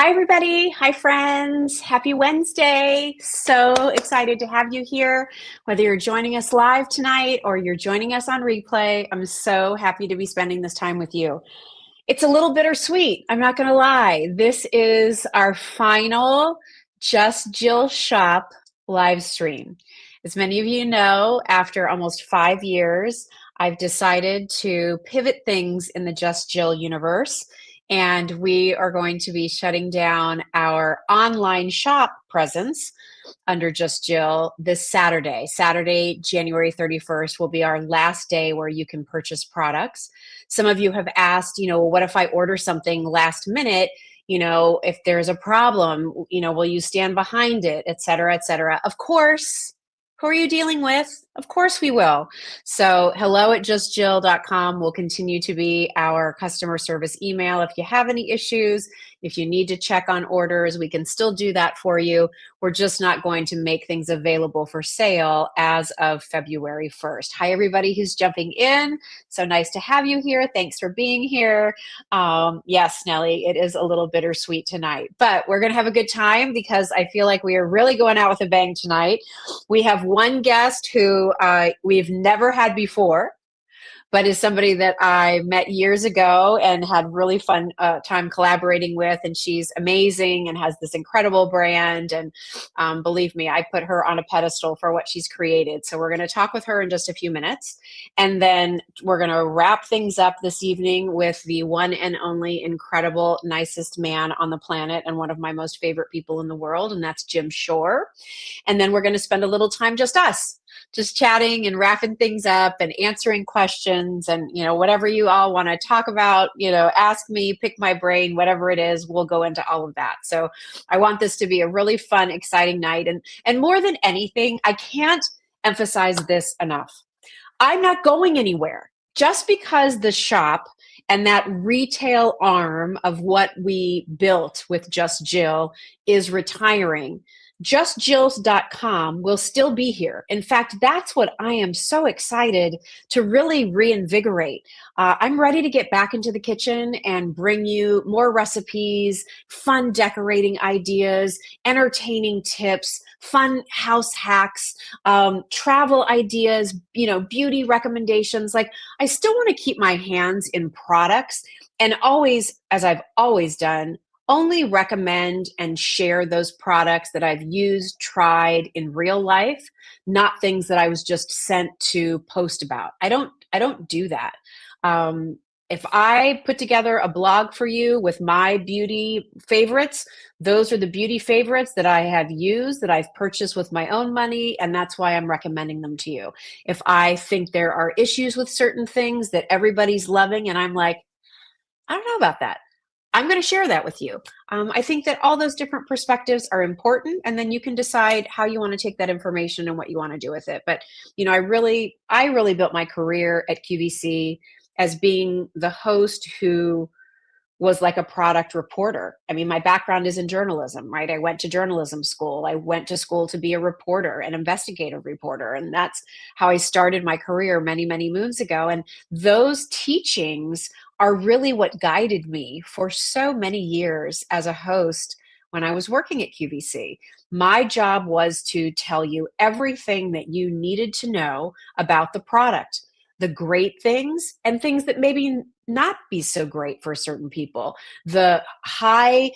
Hi, everybody. Hi, friends. Happy Wednesday. So excited to have you here. Whether you're joining us live tonight or you're joining us on replay, I'm so happy to be spending this time with you. It's a little bittersweet. I'm not going to lie. This is our final Just Jill Shop live stream. As many of you know, after almost 5 years, I've decided to pivot things in the Just Jill universe, and we are going to be shutting down our online shop presence under Just Jill this Saturday. Saturday, January 31st will be our last day where you can purchase products. Some of you have asked, what if I order something last minute? If there's a problem, will you stand behind it, et cetera, et cetera? Of course. Who are you dealing with? Of course we will. So hello@justjill.com will continue to be our customer service email. If you have any issues, if you need to check on orders, we can still do that for you. We're just not going to make things available for sale as of February 1st. Hi, everybody who's jumping in. So nice to have you here. Thanks for being here. Yes, Nellie, it is a little bittersweet tonight, but we're going to have a good time because I feel like we are really going out with a bang tonight. We have one guest who we've never had before, but is somebody that I met years ago and had really fun time collaborating with. And she's amazing and has this incredible brand. And believe me, I put her on a pedestal for what she's created. So we're going to talk with her in just a few minutes. And then we're going to wrap things up this evening with the one and only incredible, nicest man on the planet and one of my most favorite people in the world. And that's Jim Shore. And then we're going to spend a little time just us. Just chatting and wrapping things up and answering questions and, whatever you all want to talk about, ask me, pick my brain, whatever it is, we'll go into all of that. So I want this to be a really fun, exciting night. And more than anything, I can't emphasize this enough. I'm not going anywhere. Just because the shop and that retail arm of what we built with Just Jill is retiring, justjills.com will still be here. In fact, that's what I am so excited to really reinvigorate. I'm ready to get back into the kitchen and bring you more recipes, fun decorating ideas, entertaining tips, fun house hacks, travel ideas, beauty recommendations. Like, I still want to keep my hands in products and always, as I've always done, only recommend and share those products that I've used, tried in real life, not things that I was just sent to post about. I don't do that. If I put together a blog for you with my beauty favorites, those are the beauty favorites that I have used, that I've purchased with my own money, and that's why I'm recommending them to you. If I think there are issues with certain things that everybody's loving and I'm like, I don't know about that, I'm going to share that with you. I think that all those different perspectives are important, and then you can decide how you want to take that information and what you want to do with it. But I really built my career at QVC as being the host who was like a product reporter. I mean, my background is in journalism, right? I went to journalism school. I went to school to be a reporter, an investigative reporter. And that's how I started my career many, many moons ago. And those teachings are really what guided me for so many years as a host when I was working at QVC. My job was to tell you everything that you needed to know about the product, the great things and things that maybe not be so great for certain people, the high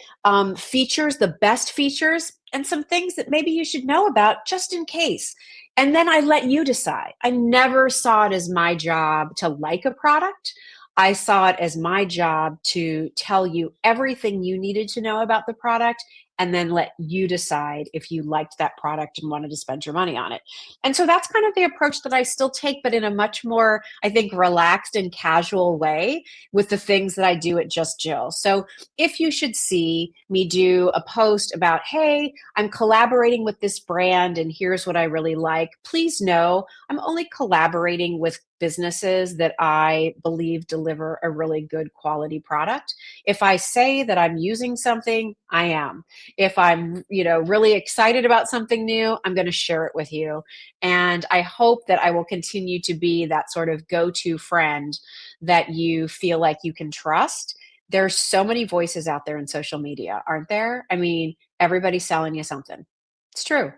features, the best features, and some things that maybe you should know about just in case. And then I let you decide. I never saw it as my job to like a product. I saw it as my job to tell you everything you needed to know about the product and then let you decide if you liked that product and wanted to spend your money on it. And so that's kind of the approach that I still take, but in a much more, I think, relaxed and casual way with the things that I do at Just Jill. So if you should see me do a post about, hey, I'm collaborating with this brand and here's what I really like, please know I'm only collaborating with businesses that I believe deliver a really good quality product. If I say that I'm using something, I am. If I'm, really excited about something new, I'm going to share it with you. And I hope that I will continue to be that sort of go-to friend that you feel like you can trust, There's so many voices out there in social media, aren't there? I mean, everybody's selling you something. It's true.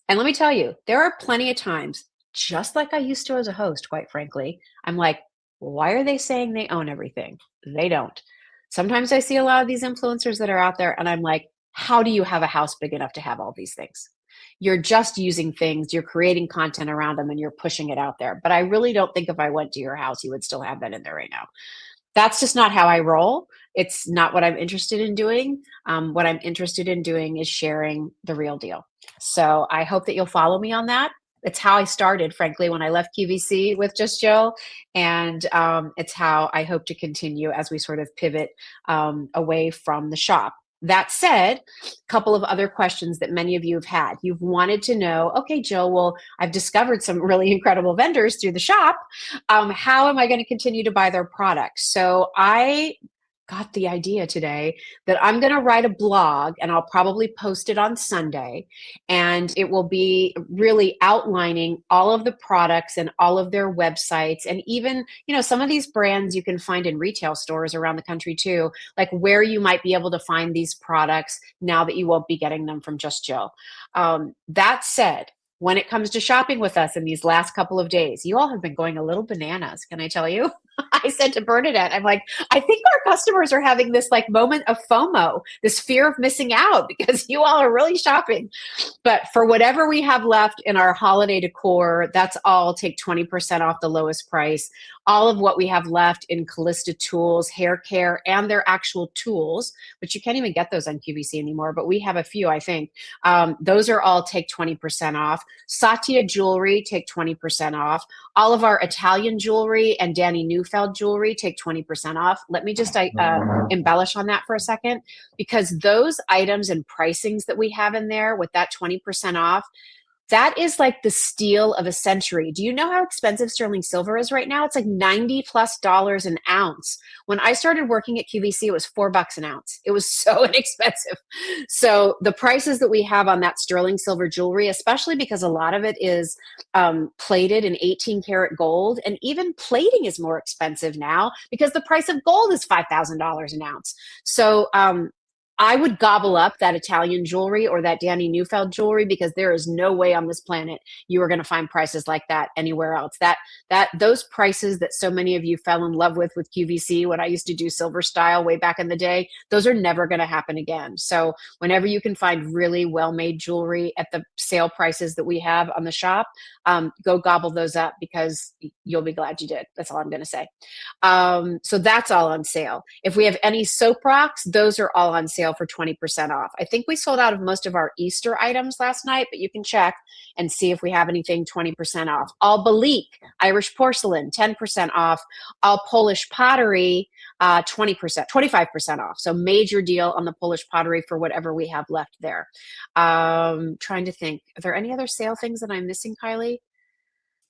And let me tell you, there are plenty of times, just like I used to as a host, quite frankly, I'm like, why are they saying they own everything? They don't. Sometimes I see a lot of these influencers that are out there, and I'm like, how do you have a house big enough to have all these things? You're just using things, you're creating content around them, and you're pushing it out there. But I really don't think if I went to your house, you would still have that in there right now. That's just not how I roll. It's not what I'm interested in doing. What I'm interested in doing is sharing the real deal. So I hope that you'll follow me on that. It's how I started, frankly, when I left QVC with Just Joe. And it's how I hope to continue as we sort of pivot away from the shop. That said, a couple of other questions that many of you have had. You've wanted to know, okay, Jill, well, I've discovered some really incredible vendors through the shop. How am I going to continue to buy their products? So I got the idea today that I'm going to write a blog, and I'll probably post it on Sunday, and it will be really outlining all of the products and all of their websites, and even, you know, some of these brands you can find in retail stores around the country too, like where you might be able to find these products now that you won't be getting them from Just Jill. That said, when it comes to shopping with us in these last couple of days, you all have been going a little bananas, can I tell you? I said to Bernadette, I'm like, I think our customers are having this like moment of FOMO, this fear of missing out because you all are really shopping. But for whatever we have left in our holiday decor, that's all take 20% off the lowest price. All of what we have left in Callista tools, hair care, and their actual tools, which you can't even get those on QVC anymore, but we have a few, I think. Those are all take 20% off. Satya jewelry, take 20% off. All of our Italian jewelry and Danny Neufeld jewelry take 20% off. Let me just embellish on that for a second, because those items and pricings that we have in there with that 20% off, that is like the steal of a century. Do you know how expensive sterling silver is right now? It's like $90+ an ounce. When I started working at QVC, it was $4 an ounce. It was so inexpensive. So the prices that we have on that sterling silver jewelry, especially because a lot of it is plated in 18 karat gold, and even plating is more expensive now because the price of gold is $5,000 an ounce. So I would gobble up that Italian jewelry or that Danny Neufeld jewelry, because there is no way on this planet you are going to find prices like that anywhere else. Those prices that so many of you fell in love with QVC when I used to do silver style way back in the day, those are never going to happen again. So whenever you can find really well-made jewelry at the sale prices that we have on the shop, go gobble those up, because you'll be glad you did. That's all I'm going to say. So that's all on sale. If we have any soap rocks, those are all on sale for 20% off. I think we sold out of most of our Easter items last night, but you can check and see if we have anything 20% off. All Balik, Irish porcelain, 10% off. All Polish pottery, 20%, 25% off. So major deal on the Polish pottery for whatever we have left there. Trying to think, are there any other sale things that I'm missing, Kylie?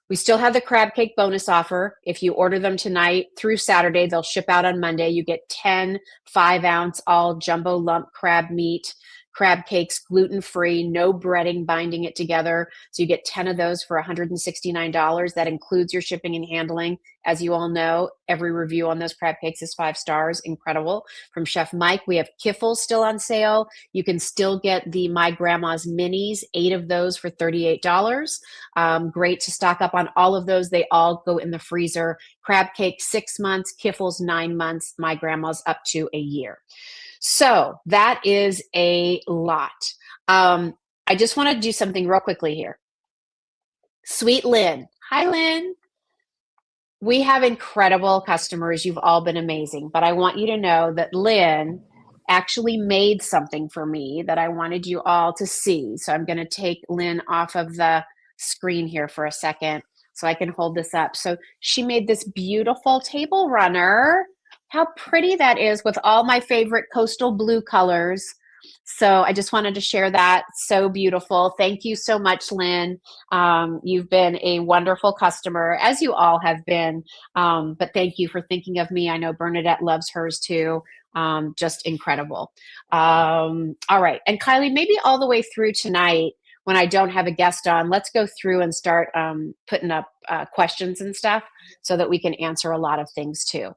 We still have the crab cake bonus offer. If you order them tonight through Saturday, they'll ship out on Monday. You get 10 5-ounce all jumbo lump crab meat crab cakes, gluten-free, no breading binding it together. So you get 10 of those for $169. That includes your shipping and handling. As you all know, every review on those crab cakes is 5 stars. Incredible. From Chef Mike, we have Kiffles still on sale. You can still get the My Grandma's Minis, 8 of those for $38. Great to stock up on all of those. They all go in the freezer. Crab cake, 6 months. Kiffles, 9 months. My Grandma's up to a year. So that is a lot. I just want to do something real quickly here. Sweet Lynn. Hi, Lynn. We have incredible customers. You've all been amazing. But I want you to know that Lynn actually made something for me that I wanted you all to see. So I'm going to take Lynn off of the screen here for a second so I can hold this up. So she made this beautiful table runner. How pretty that is with all my favorite coastal blue colors. So I just wanted to share that. So beautiful. Thank you so much, Lynn. You've been a wonderful customer, as you all have been. But thank you for thinking of me. I know Bernadette loves hers too. Just incredible. All right. And Kylie, maybe all the way through tonight, when I don't have a guest on, let's go through and start putting up questions and stuff so that we can answer a lot of things too.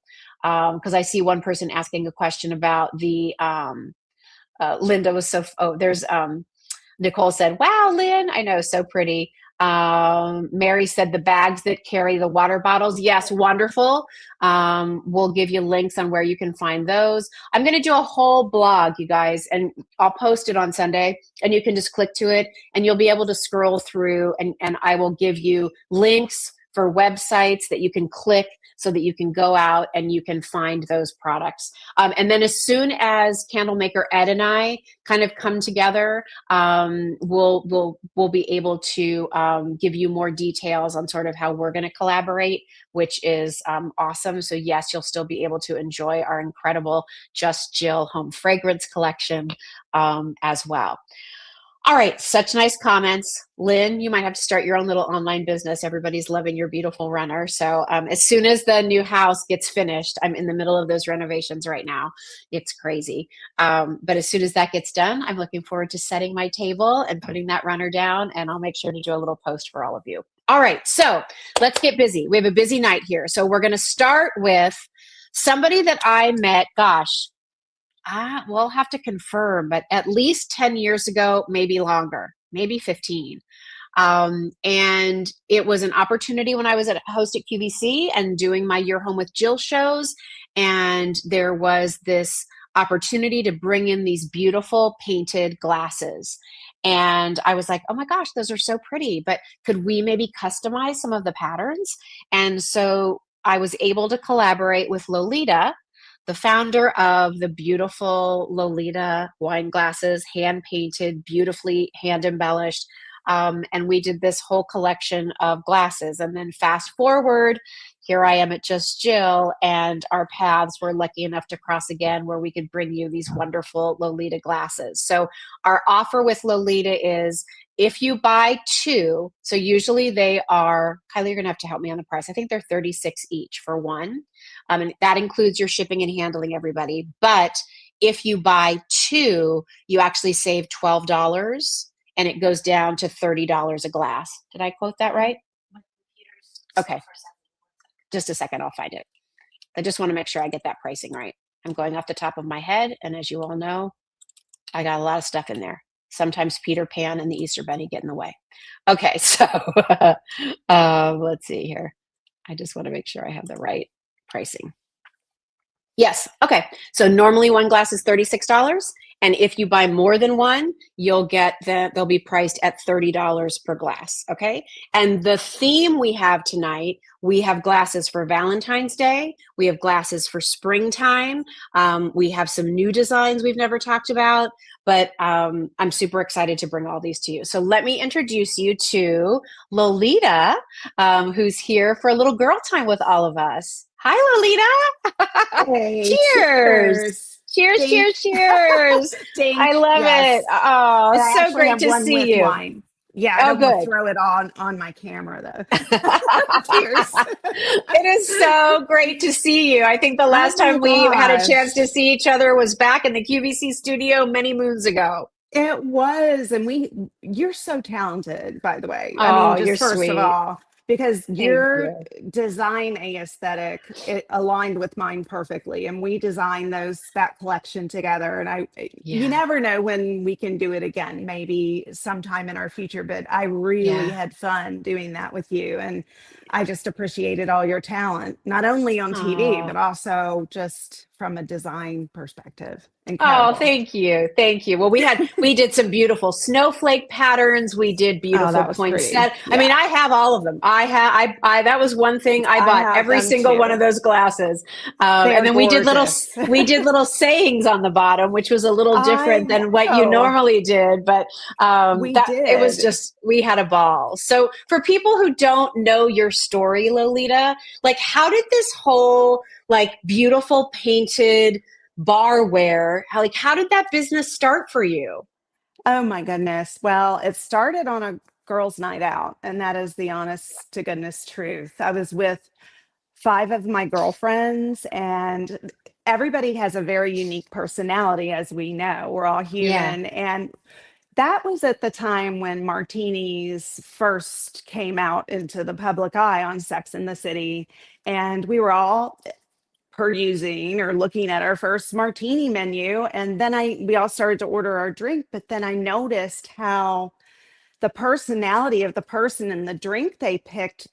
because I see one person asking a question about the Linda was so, oh, there's Nicole said, wow, Lynn, I know, so pretty. Mary said the bags that carry the water bottles. Yes, wonderful. We'll give you links on where you can find those. I'm going to do a whole blog, you guys, and I'll post it on Sunday, and you can just click to it and you'll be able to scroll through, and I will give you links for websites that you can click so that you can go out and you can find those products. And then as soon as Candle Maker Ed and I kind of come together, we'll be able to give you more details on sort of how we're going to collaborate, which is awesome. So yes, you'll still be able to enjoy our incredible Just Jill home fragrance collection as well. All right, such nice comments. Lynn, you might have to start your own little online business. Everybody's loving your beautiful runner. So as soon as the new house gets finished, I'm in the middle of those renovations right now. It's crazy. But as soon as that gets done, I'm looking forward to setting my table and putting that runner down, and I'll make sure to do a little post for all of you. All right, so let's get busy. We have a busy night here. So we're going to start with somebody that I met, gosh, we'll have to confirm, but at least 10 years ago, maybe longer, maybe 15. And it was an opportunity when I was a host at QVC and doing my Your Home with Jill shows. And there was this opportunity to bring in these beautiful painted glasses. And I was like, oh my gosh, those are so pretty, but could we maybe customize some of the patterns? And so I was able to collaborate with Lolita, the founder of the beautiful Lolita wine glasses, hand painted, beautifully hand embellished. And we did this whole collection of glasses. And then fast forward, here I am at Just Jill, and our paths were lucky enough to cross again where we could bring you these wonderful Lolita glasses. So our offer with Lolita is if you buy two, so usually they are, Kylie, you're going to have to help me on the price. I think they're 36 each for one. And that includes your shipping and handling, everybody. But if you buy two, you actually save $12 and it goes down to $30 a glass. Did I quote that right? Okay. Just a second, I'll find it. I just want to make sure I get that pricing right. I'm going off the top of my head, and as you all know, I got a lot of stuff in there. Sometimes Peter Pan and the Easter Bunny get in the way. Okay, so let's see here. I just want to make sure I have the right pricing. Yes, okay. So normally one glass is $36. And if you buy more than one, you'll get they'll be priced at $30 per glass. Okay. And the theme we have tonight, we have glasses for Valentine's Day. We have glasses for springtime. We have some new designs we've never talked about, but I'm super excited to bring all these to you. So let me introduce you to Lolita, who's here for a little girl time with all of us. Hi, Lolita. Hey, Cheers. Cheers, cheers, cheers. I love it. Oh, And I so actually great have to one see with you. wine. Yeah, I Oh, don't want to good. throw it on my camera though. Cheers. It is so great to see you. I think the Oh last my time we had a chance gosh. to see each other was back in the QVC studio many moons ago. It was, and you're so talented, by the way. I Oh, mean, you're just first of sweet. all, because Thank your you. design aesthetic, it aligned with mine perfectly. And we designed that collection together. And you Yeah. never know when we can do it again, maybe sometime in our future, but I really Yeah. had fun doing that with you. And I just appreciated all your talent, not only on TV, Oh. but also just from a design perspective. Oh, Incredible. thank you. Thank you. Well, we did some beautiful snowflake patterns. We did Oh, beautiful that was pretty. poinsettia. I mean, Yeah, I have all of them. That was one thing I I bought have every them single one of too. those glasses. They And are then gorgeous. we did little sayings on the bottom, which was a little different I than what you know. normally did. But We that it was did. just, we had a ball. So for people who don't know your story, Lolita, like how did this whole like beautiful painted barware, how did that business start for you? Oh my goodness. Well, it started on a girls' night out, and that is the honest to goodness truth. I was with five of my girlfriends, and everybody has a very unique personality, as we know. We're all Yeah. human. And that was at the time when martinis first came out into the public eye on Sex in the City. And we were all perusing or looking at our first martini menu. And then we all started to order our drink, but then I noticed how the personality of the person and the drink they picked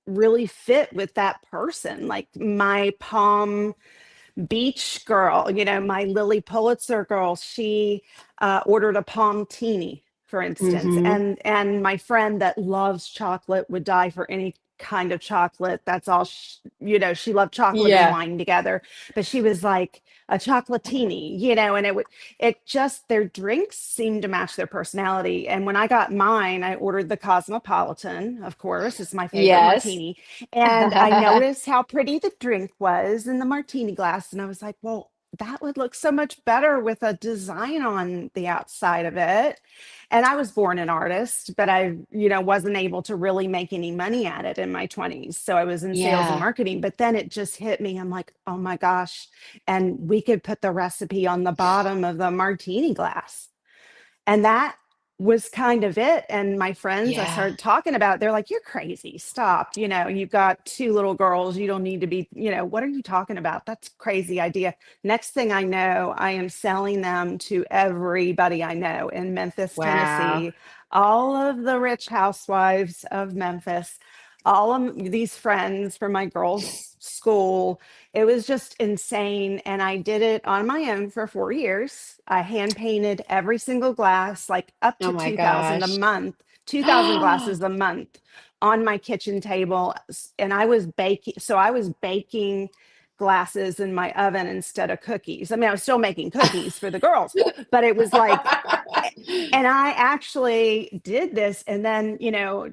really fit with that person. Like my Palm Beach girl, my Lily Pulitzer girl, she ordered a palm teeny, for instance. Mm-hmm. And my friend that loves chocolate would die for any kind of chocolate. That's all she loved chocolate and Yeah. wine together. But she was like a chocolatini, and it just their drinks seemed to match their personality. And when I got mine, I ordered the Cosmopolitan, of course, it's my favorite Yes. martini. And I noticed how pretty the drink was in the martini glass. And I was like, well, that would look so much better with a design on the outside of it. And I was born an artist, but I, wasn't able to really make any money at it in my 20s. So I was in sales and Yeah. marketing, but then it just hit me. I'm like, oh my gosh. And we could put the recipe on the bottom of the martini glass. And that was kind of it. And my friends, I Yeah. started talking about it. They're like, you're crazy. Stop. You've got two little girls. You don't need to be, what are you talking about? That's a crazy idea. Next thing I know, I am selling them to everybody I know in Memphis, Wow. Tennessee, all of the rich housewives of Memphis, all of these friends from my girls' school. It was just insane. And I did it on my own for 4 years. I hand painted every single glass, like up Oh to my 2,000 a gosh. month, 2,000 glasses a month on my kitchen table. And I was baking. So I was baking glasses in my oven instead of cookies. I mean, I was still making cookies for the girls, but it was like, and I actually did this, and then,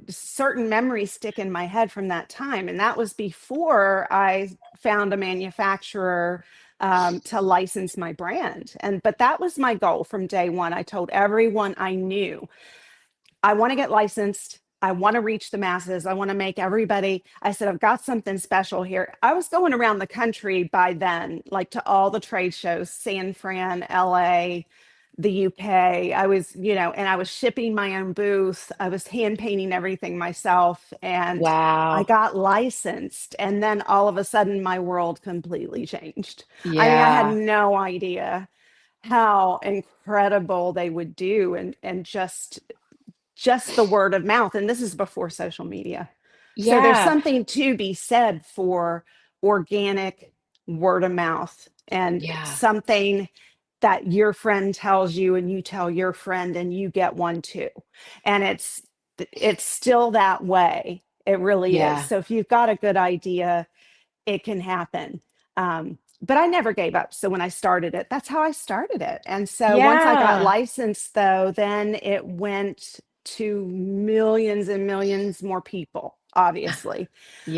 certain memories stick in my head from that time. And that was before I found a manufacturer to license my brand. But that was my goal from day one. I told everyone I knew, I want to get licensed. I want to reach the masses. I want to make everybody. I said, I've got something special here. I was going around the country by then, like to all the trade shows, San Fran, LA, the UK. I was, and I was shipping my own booth. I was hand painting everything myself. And I Wow. got licensed. And then all of a sudden, my world completely changed. I mean, I had Yeah. no idea how incredible they would do, and just the word of mouth. And this is before social media. So there's Yeah. something to be said for organic word of mouth, and Yeah. something that your friend tells you and you tell your friend and you get one too. And it's still that way. It really is. Yeah. So if you've got a good idea, it can happen. But I never gave up. So when I started it, that's how I started it. And so once I got Yeah. licensed, though, then it went to millions and millions more people, obviously.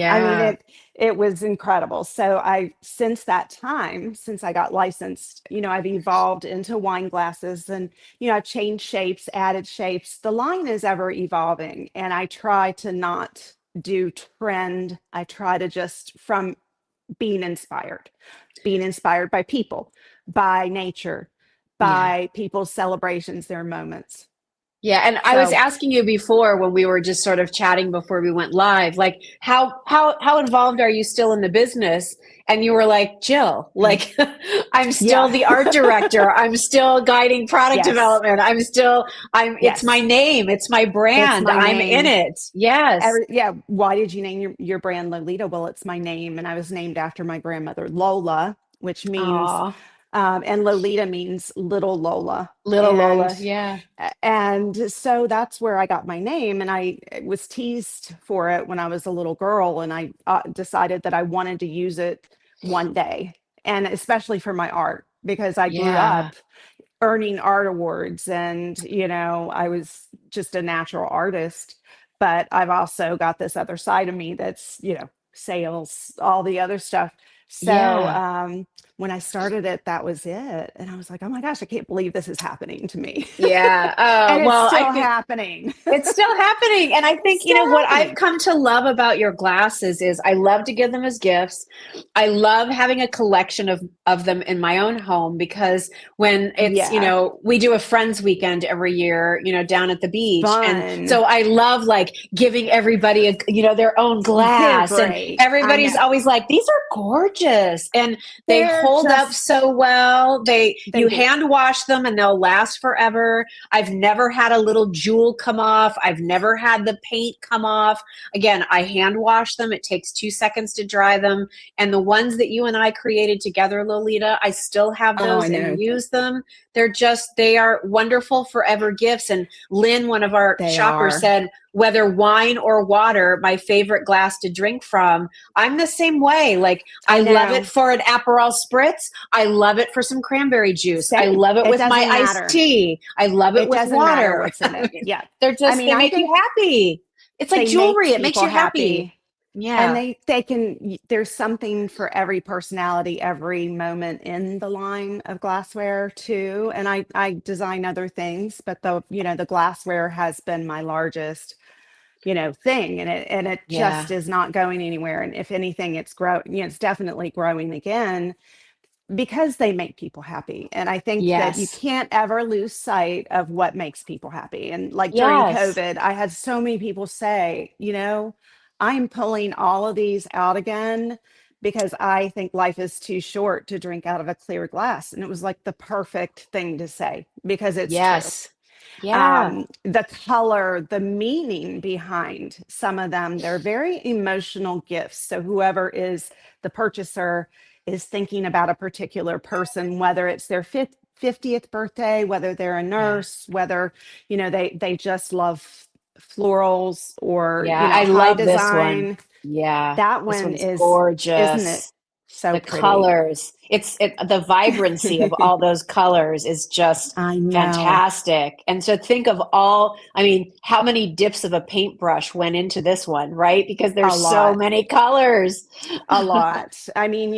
I mean, Yeah. it was incredible. So I since that time, since I got licensed, I've evolved into wine glasses, and I've changed shapes, added shapes. The line is ever evolving, and I try to not do trend. I try to just from being inspired by people, by nature, Yeah. by people's celebrations, their moments. Yeah, and I was So, asking you before when we were just sort of chatting before we went live, like how involved are you still in the business? And you were like, Jill, like I'm still yeah, the art director. I'm still guiding product yes, development. I'm it's my yes, name, it's my it's brand. my I'm in name. it. Yes. Yeah. Why did you name your brand Lolita? Well, it's my name, and I was named after my grandmother, Lola, which means, Aw, and Lolita means little Lola. little And Lola. Yeah. so that's where I got my name. And I was teased for it when I was a little girl, and I decided that I wanted to use it one day, and especially for my art, because I grew Yeah. up earning art awards, and I was just a natural artist. But I've also got this other side of me that's sales, all the other stuff. So Yeah. when I started it, that was it. And I was like, oh my gosh, I can't believe this is happening to me. Yeah. Oh, And it's well, I still think happening. it's still happening. And I think, It's still what I've happening. come to love about your glasses is I love to give them as gifts. I love having a collection of them in my own home because when it's, Yeah. we do a friends weekend every year, down at the beach. And Fun. so I love like giving everybody their own They're glass, and great. I everybody's know. always like, these are gorgeous. And they They're hold up just, so well. they You do. hand wash them and they'll last forever. I've never had a little jewel come off. I've never had the paint come off. Again, I hand wash them. It takes 2 seconds to dry them. And the ones that you and I created together, Lolita, I still have Oh, I those and know. use them. They are wonderful forever gifts. And Lynn, one of our They shoppers, are. said, whether wine or water, my favorite glass to drink from. I'm the same way. Like, I I love it know. for an Aperol spritz. I love it for some cranberry juice. I Same. love it It with my doesn't iced matter. tea. I love it It with doesn't matter water. what's in it. Yeah. I mean, They I make you think happy. It's like they make jewelry. It makes people you happy. happy. And Yeah. they can, there's something for every personality, every moment in the line of glassware too. And I design other things, but the glassware has been my largest, thing. And it just Yeah. is not going anywhere. And if anything, it's growing, it's definitely growing again because they make people happy. And I think that you Yes. can't ever lose sight of what makes people happy. And like during Yes. COVID, I had so many people say, I'm pulling all of these out again because I think life is too short to drink out of a clear glass. And it was like the perfect thing to say because it's true. Yes. Yeah. The color, the meaning behind some of them, they're very emotional gifts. So whoever is the purchaser is thinking about a particular person, whether it's their 50th birthday, whether they're a Yeah. nurse, whether, they just love florals or, Yeah. I high love this one. design. Yeah. That This one one's isn't it gorgeous. so The pretty? colors, the vibrancy of all those colors is just I know fantastic. And so think of all, I mean, how many dips of a paintbrush went into this one, right? Because a there's so lot. many colors. A lot. I mean,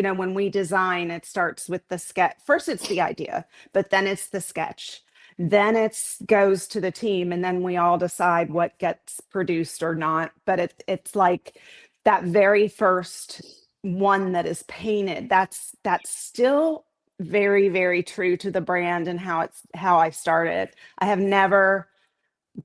and when we design, it starts with the sketch. First, it's the idea, but then it's the sketch. Then it's goes to the team, and then we all decide what gets produced or not. But it's like that very first one that is painted. That's still very, very true to the brand and how I started. I have never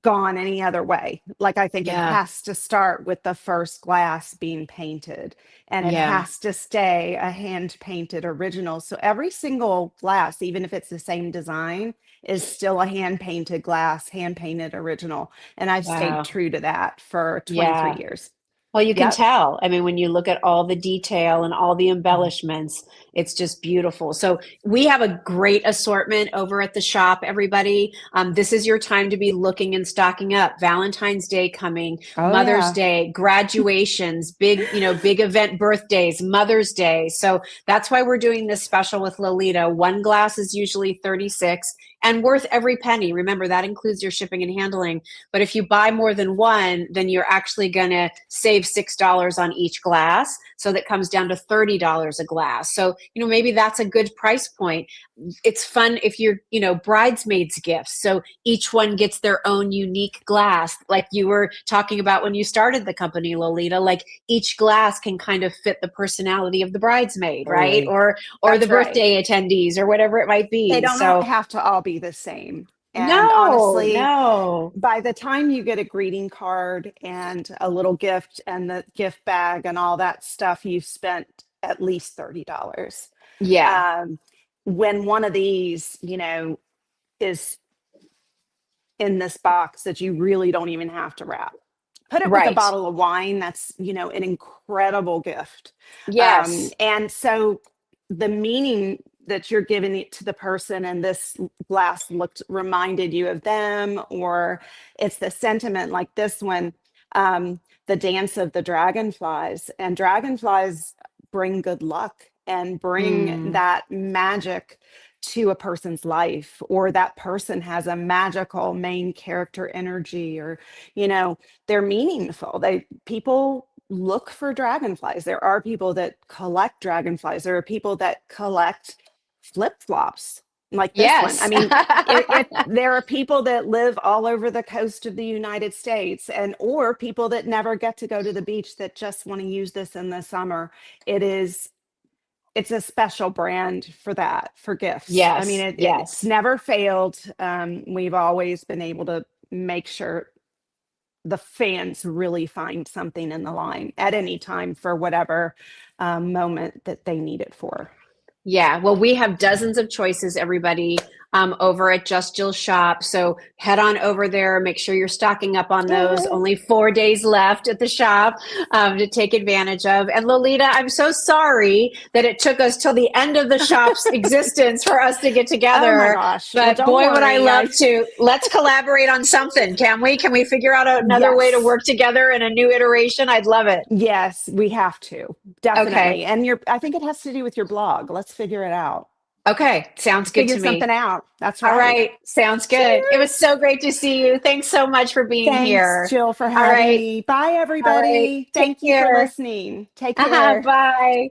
gone any other way. Like I think it Yeah. has to start with the first glass being painted and it Yeah. has to stay a hand painted original. So every single glass, even if it's the same design, is still a hand painted glass, hand painted original. And I've stayed Wow. true to that for 23 Yeah. years. Well, you can Yep. tell. I mean, when you look at all the detail and all the Mhm. embellishments, it's just beautiful. So we have a great assortment over at the shop, everybody. This is your time to be looking and stocking up. Valentine's Day coming, Oh Mother's yeah. Day, graduations, big event birthdays, Mother's Day. So that's why we're doing this special with Lolita. One glass is usually 36 and worth every penny. Remember, that includes your shipping and handling. But if you buy more than one, then you're actually going to save $6 on each glass. So that comes down to $30 a glass. So, maybe that's a good price point. It's fun if you're, bridesmaids gifts. So each one gets their own unique glass. Like you were talking about when you started the company, Lolita, like each glass can kind of fit the personality of the bridesmaid, right? Totally. Or the That's right. birthday attendees or whatever it might They be. don't all So have to all be the same. And no, honestly, no. by the time you get a greeting card and a little gift and the gift bag and all that stuff, you've spent at least $30. Yeah, Um, when one of these, is in this box that you really don't even have to wrap. Put it with a right. bottle of wine. That's, an incredible gift. Yes. And so the meaning that you're giving it to the person and this glass reminded you of them, or it's the sentiment like this one, the dance of the dragonflies, and dragonflies bring good luck and bring Mm, that magic to a person's life, or that person has a magical main character energy, or they're meaningful. People look for dragonflies. There are people that collect dragonflies. There are people that collect flip-flops like this one. I Yes. mean, there are people that live all over the coast of the United States, and or people that never get to go to the beach that just want to use this in the summer. It is it's a special brand for that, for gifts. I mean, Yes. it's Yes. never failed. We've always been able to make sure the fans really find something in the line at any time for whatever moment that they need it for. Yeah, well, we have dozens of choices, everybody, over at Just Jill's shop. So head on over there. Make sure you're stocking up on those. Yay. Only 4 days left at the shop to take advantage of. And Lolita, I'm so sorry that it took us till the end of the shop's existence for us to get Oh my together. gosh. Well, But don't boy, would I worry. love to. Let's collaborate on something, can we? Can we figure out another way to Yes. work together in a new iteration? I'd love it. Yes, we have to. Okay. Definitely. And I think it has to do with your blog. Let's figure it out. Okay. Sounds Let's good figure to something me. out. That's All right. right. Sounds good. It was Cheers. so great to see you. Thanks so much for being Thanks, here. Jill, for All having right. me. Bye, All right. everybody. Take Thank you for care. listening. Take care. Bye.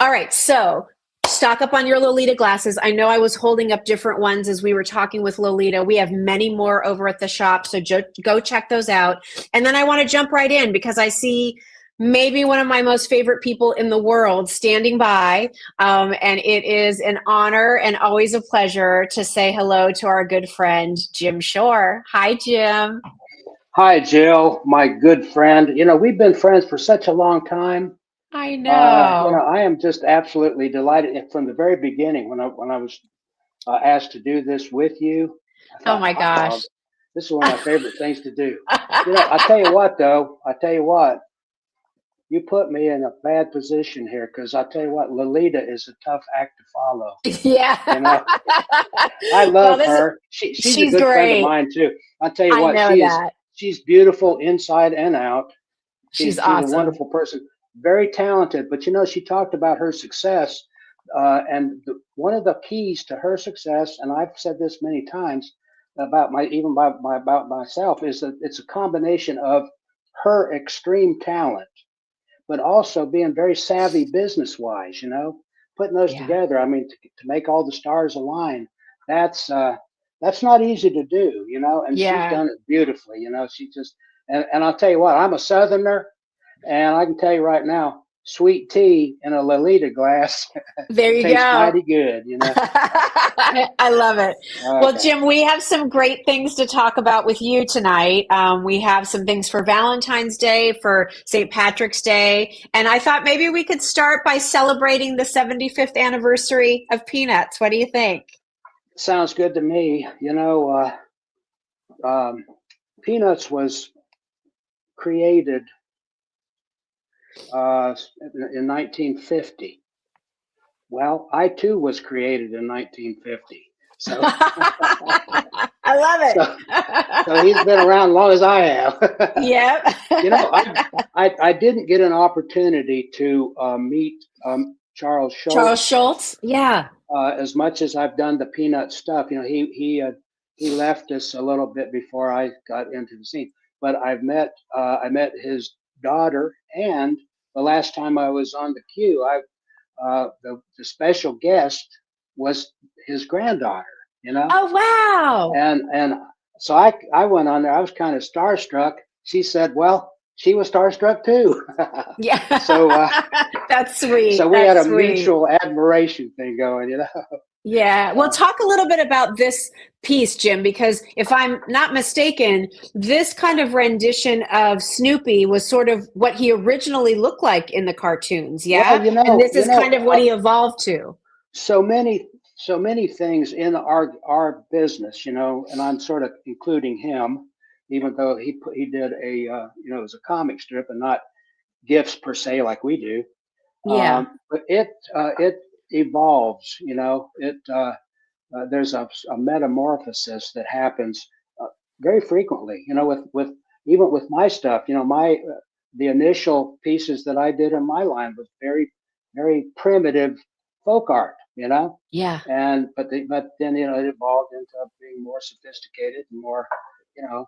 All right. So stock up on your Lolita glasses. I know I was holding up different ones as we were talking with Lolita. We have many more over at the shop. So go check those out. And then I want to jump right in because I see maybe one of my most favorite people in the world standing by. And it is an honor and always a pleasure to say hello to our good friend, Jim Shore. Hi, Jim. Hi, Jill, my good friend. We've been friends for such a long time. I know. I am just absolutely delighted. And from the very beginning, when I was asked to do this with you, I Oh thought, my oh, gosh. this is one of my favorite things to do. I tell you what, though, I tell you what, you put me in a bad position here because I tell you what, Lolita is a tough act to follow. Yeah. You know, I Well, love this her. She's a she's good friend of great. mine too. I tell you I what, know that. she's beautiful inside and out. She's She's a awesome. wonderful person, very talented. But she talked about her success, and one of the keys to her success, and I've said this many times about myself, is that it's a combination of her extreme talent, but also being very savvy business wise. Putting those Yeah. together. I mean, to make all the stars align, that's uh, that's not easy to do. And she's Yeah. done it beautifully. She just and I'll tell you what, I'm a Southerner. And I can tell you right now, sweet tea in a Lolita glass There you tastes go. mighty good. I love it. Well, Okay. Jim, we have some great things to talk about with you tonight. We have some things for Valentine's Day, for St. Patrick's Day, and I thought maybe we could start by celebrating the 75th anniversary of Peanuts. What do you think? Sounds good to me. Peanuts was created uh, in 1950. Well, I too was created in 1950. So, I love so, so it. he's been around as long as I have. Yep. You know, I, I didn't get an opportunity to meet Charles Charles Schultz Schultz. Yeah. as much as I've done the peanut stuff. He left us a little bit before I got into the scene. But I met his daughter, and the last time I was on the queue, the special guest was his granddaughter. You know, Oh, wow. and so I went on there. I was kind of starstruck. She said, "Well, she was starstruck too." Yeah. so That's sweet. so we had That's a sweet. mutual admiration thing going. Yeah. Well, Uh, talk a little bit about this piece, Jim, because if I'm not mistaken, this kind of rendition of Snoopy was sort of what he originally looked like in the cartoons. well, Yeah. And this is kind of what he evolved to. so many things in our business, and I'm sort of including him, even though he did it was a comic strip and not gifts per se like we do. Yeah. But it evolves. There's a metamorphosis that happens very frequently. With even with my stuff. My the initial pieces that I did in my line was very very primitive folk art. Yeah. But then it evolved into being more sophisticated and more you know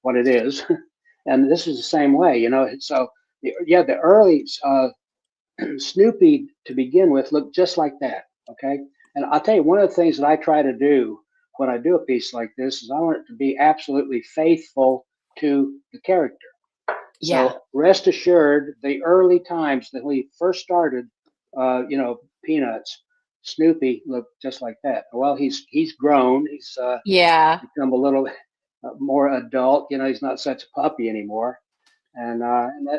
what it is. and this is the same way, you know. So the early Snoopy to begin with looked just like that. Okay, and I'll tell you one of the things that I try to do when I do a piece like this is I want it to be absolutely faithful to the character. Yeah. So rest assured, the early times that we first started, Peanuts, Snoopy looked just like that. Well, he's grown. He's Yeah. become a little more adult. You know, he's not such a puppy anymore, and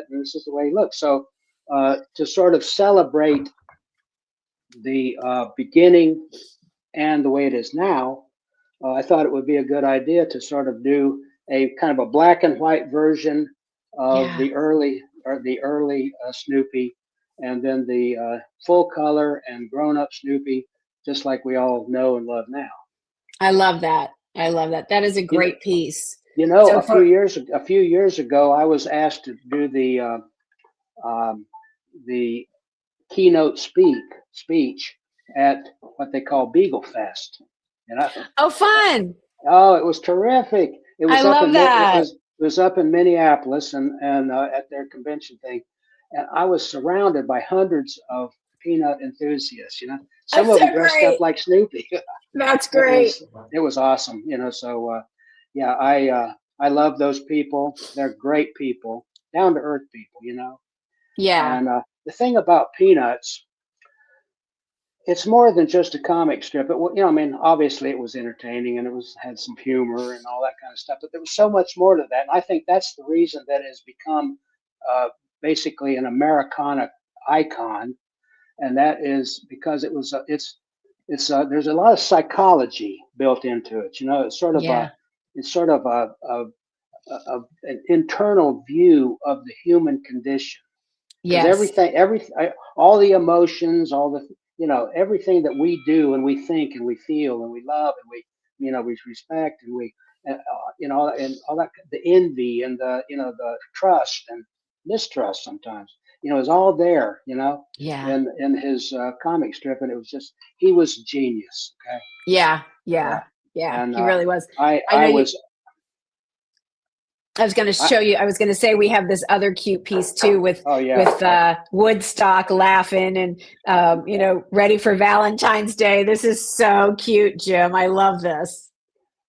this is the way he looks. So to sort of celebrate the beginning and the way it is now, I thought it would be a good idea to sort of do a kind of a black and white version of Yeah. the early Snoopy, and then the full color and grown up Snoopy, just like we all know and love now. I love that. I love that. That is a You know, great piece. you know, So for a few years ago, I was asked to do um, the keynote speech at what they call Beagle Fest, and oh, fun. oh, it was terrific. It I was up love in that. it was up in Minneapolis and at their convention thing, and I was surrounded by hundreds of peanut enthusiasts. You know, some That's of so them dressed up great. like Snoopy. That's It great. was awesome. You know, so yeah, I love those people. They're great people, down to earth people. You know, Yeah. and the thing about Peanuts, it's more than just a comic strip. I mean, obviously it was entertaining and it was had some humor and all that kind of stuff. But there was so much more to that, and I think that's the reason that it has become uh, basically an Americana icon, and that is because it's there's a lot of psychology built into it. You know, Yeah. it's sort of an internal view of the human condition because Yes. all the emotions, all the everything that we do and we think and we feel and we love and we respect and and all that, the envy and the trust and mistrust sometimes, is all there, Yeah. in his comic strip, and it was just he was genius. Okay, Yeah. Yeah. yeah, Yeah. and He really was. I I know I you. was I was going to I show you. I was going to say we have this other cute piece too oh yeah. with Woodstock laughing and ready for Valentine's Day. This is so cute, Jim. I love this.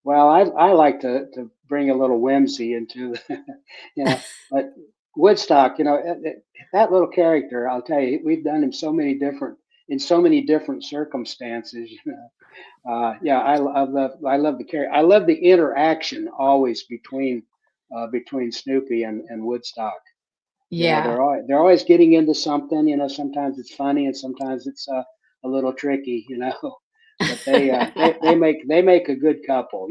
Well, I like to bring a little whimsy into, but Woodstock, that little character, I'll tell you, we've done him in so many different circumstances. Yeah, I love the character. I love the interaction always between Snoopy and Woodstock. Yeah. They're always getting into something. Sometimes it's funny and sometimes it's a little tricky. But they make a good couple.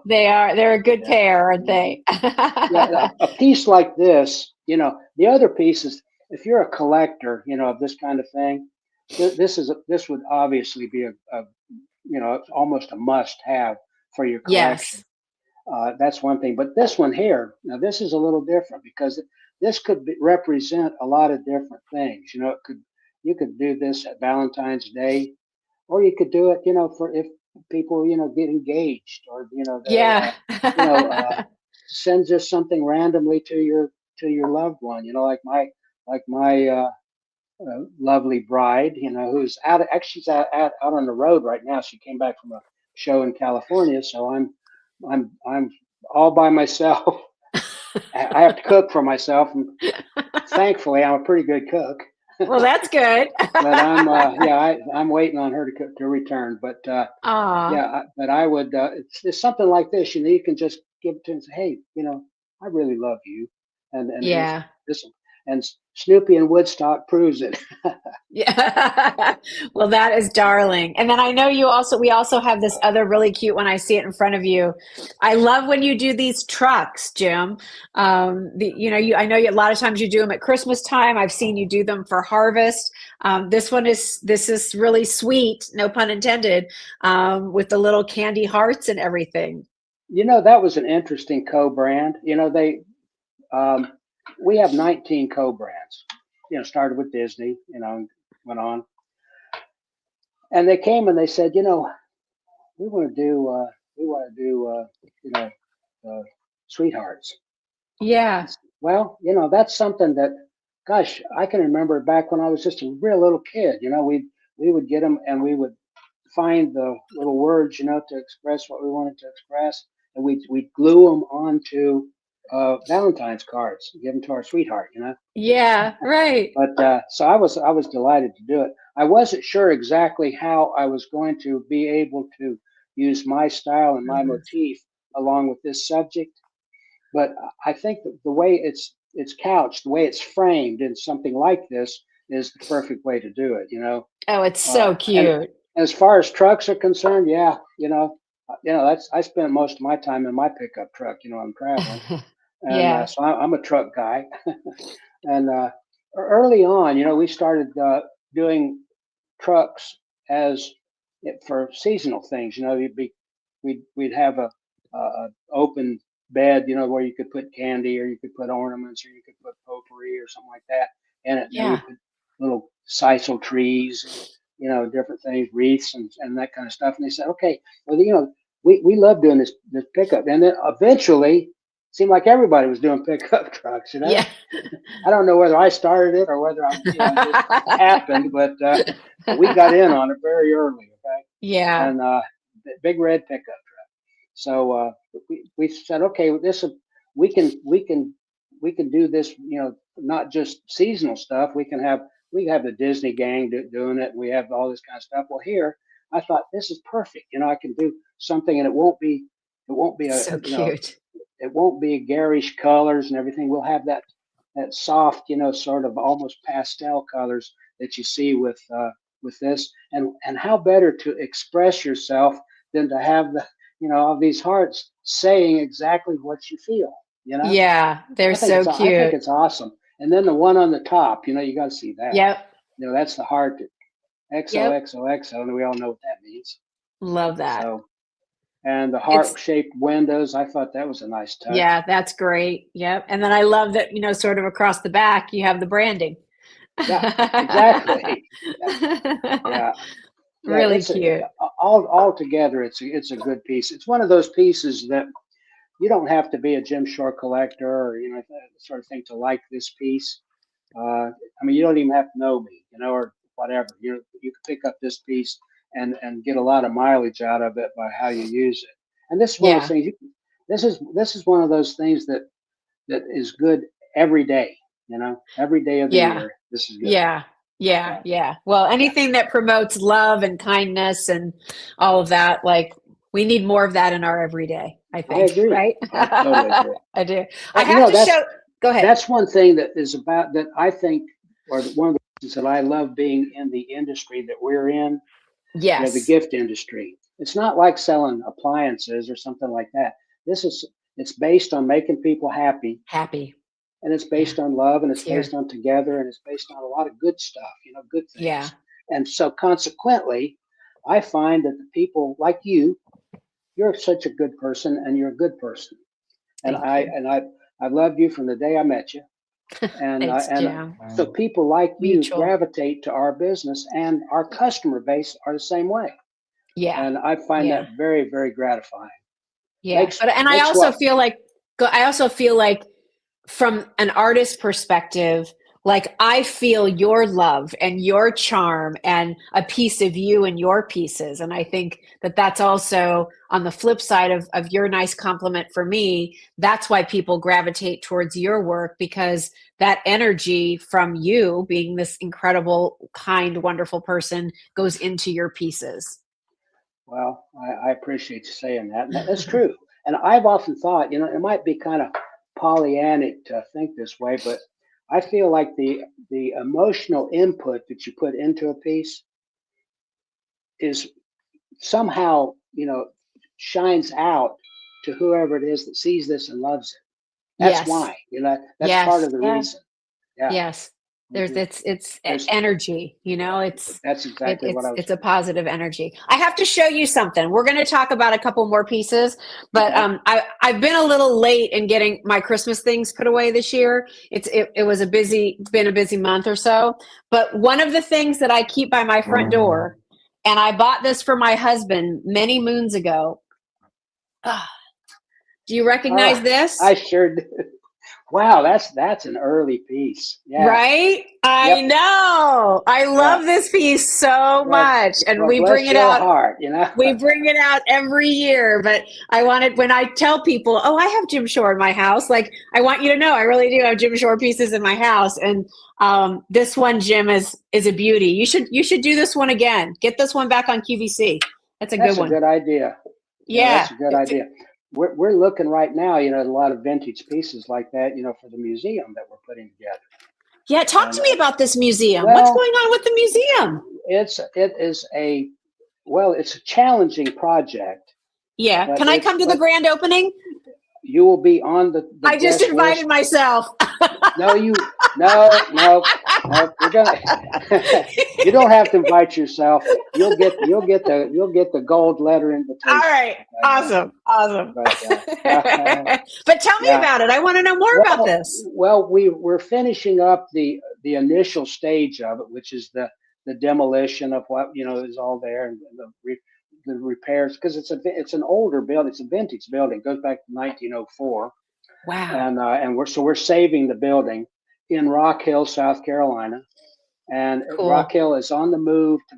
They're a good Yeah. pair, aren't Mhm. they? Yeah, a piece like this, the other piece is if you're a collector, of this kind of thing, this would obviously be almost a must have for your collection. Yes. That's one thing. But this one here, now this is a little different because this could represent a lot of different things. You could do this at Valentine's Day, or you could do it, for if people, get engaged, or they, Yeah. you know, send just something randomly to your loved one. Like my lovely bride, who's actually she's out on the road right now. She came back from a show in California, so I'm all by myself. I have to cook for myself, and thankfully I'm a pretty good cook. Well, that's good. But I'm waiting on her to return. But Aw. but I would it's something like this. You can just give it to him and say, hey, I really love you, and here's Yeah. this, and Snoopy and Woodstock proves it. Yeah. Well, that is darling. And then I know we also have this other really cute one. I see it in front of you. I love when you do these trucks, Jim. I know a lot of times you do them at Christmas time. I've seen you do them for harvest. This is really sweet, no pun intended, with the little candy hearts and everything. That was an interesting co-brand. Um, we have 19 co-brands. Started with Disney, and went on. And they came and they said, we want to do, uh, Sweethearts. Yeah. Well, that's something that, gosh, I can remember back when I was just a real little kid. We would get them and we would find the little words, to express what we wanted to express, and we'd glue them onto Valentine's cards, give them to our sweetheart. Yeah. Right. But so I was delighted to do it. I wasn't sure exactly how I was going to be able to use my style and my Mhm. motif along with this subject, but I think that the way it's couched, the way it's framed in something like this is the perfect way to do it. Oh, it's Uh, so and cute. as far as trucks are concerned, yeah, that's I spend most of my time in my pickup truck. I'm traveling, and Yeah. so I'm a truck guy. And early on, we started doing trucks as for seasonal things. We'd have a open bed, where you could put candy or you could put ornaments or you could put potpourri or something like that in it. And then we Yeah. put little sisal trees and different things, wreaths and that kind of stuff. And they said, okay, well, we love doing this pickup. And then eventually, seemed like everybody was doing pickup trucks. Yeah. I don't know whether I started it or whether just happened, but we got in on it very early. Okay, Yeah. and big red pickup truck. So we said, okay, we can do this. Not just seasonal stuff. We have the Disney gang doing it. We have all this kind of stuff. Well, here I thought this is perfect. I can do something, and it won't be a So cute. it won't be garish colors and everything. We'll have that soft, sort of almost pastel colors that you see with this. And how better to express yourself than to have all these hearts saying exactly what you feel. You know, Yeah. They're so I think cute. it's awesome. And then the one on the top, you got to see that. Yep. That's the heart. Yep. XOXOXO, and we all know what that means. Love that. So, and the It's heart-shaped windows, I thought that was a nice touch. Yeah, that's great. Yep. And then I love that, sort of across the back, you have the branding. Yeah, exactly. Yeah, yeah, yeah. Really cute. All together. It's a good piece. It's one of those pieces that you don't have to be a Jim Shore collector or that sort of thing to like this piece. You don't even have to know me, or whatever. You can pick up this piece and get a lot of mileage out of it by how you use it. And this is one of those Yeah. things. This is one of those things that is good every day. Every day of the Yeah. year. This is good. Yeah. Yeah. Yeah, Yeah. Well, yeah. anything that promotes love and kindness and all of that, like we need more of that in our everyday, I I think, agree. right? I totally agree. I do. I And have to show, go ahead. that's one thing that is about that I think, or one of the reasons that I love being in the industry that we're in. The Yes. gift industry. It's not like selling appliances or something like that. It's based on making people happy, Happy. and it's Yeah. based on love, and It's it's based here. on together, and it's based on a lot of good stuff, good Yeah. things. And so consequently, I find that the people like you're such a good person, and you're a good person. And Thank I you. and I've loved you from the day I met you. Thanks, And Jim. so people like you Mutual. gravitate to our business, and our customer base are the same way. Yeah. And I find Yeah. that very, very gratifying. Yeah. Makes But and I makes also what feel like from an artist perspective, like I feel your love and your charm and a piece of you and your pieces. And I think that that's also on the flip side of your nice compliment for me. That's why people gravitate towards your work, because that energy from you being this incredible, kind, wonderful person goes into your pieces. well, I appreciate you saying that, and that's true. And I've often thought, it might be kind of Pollyannic to think this way, but I feel like the emotional input that you put into a piece is somehow, shines out to whoever it is that sees this and loves it. That's Yes. why, that's part Yes. of the Yeah. reason. Yeah. Yes. There's hmm it's There's energy, it's That's exactly what I was. it's a positive energy. I have to show you something. We're going to talk about a couple more pieces, but Okay. I've been a little late in getting my Christmas things put away this year. It was been a busy month or so, but one of the things that I keep by my front door, and I bought this for my husband many moons ago. Ah, do you recognize Ah, I this? sure do. Wow, that's an early piece. Yeah. Right? I Yep. know. I Yeah. love this piece so Well, much. And well, we bring bless it your out. heart, you know. We bring it out every year. But I wanted, when I tell people, oh, I have Jim Shore in my house, like, I want you to know I really do have Jim Shore pieces in my house. And this one, Jim, is a beauty. You should do this one again. Get this one back on QVC. That's a good That's a one. good idea. You know, Yeah. that's a good idea. We're looking right now, you know, at a lot of vintage pieces like that, you know, for the museum that we're putting together. Yeah. Talk And to me about this museum. What's well, going on with the museum? it is a well, it's a challenging project, Yeah. but Can I come to the grand opening? you will be on the I just guest invited list. myself. No, no. You're gonna. You don't have to invite yourself. You'll get the gold letter All invitation. right. Awesome. Awesome. But But tell me yeah. about it. I want to know more about this. Well, we're finishing up the initial stage of it, which is the demolition of what you know is all there and the repairs because it's an older building. It's a vintage building. It goes back to 1904. Wow. And we're saving the building in Rock Hill, South Carolina, and Rock Cool. Hill is on the move to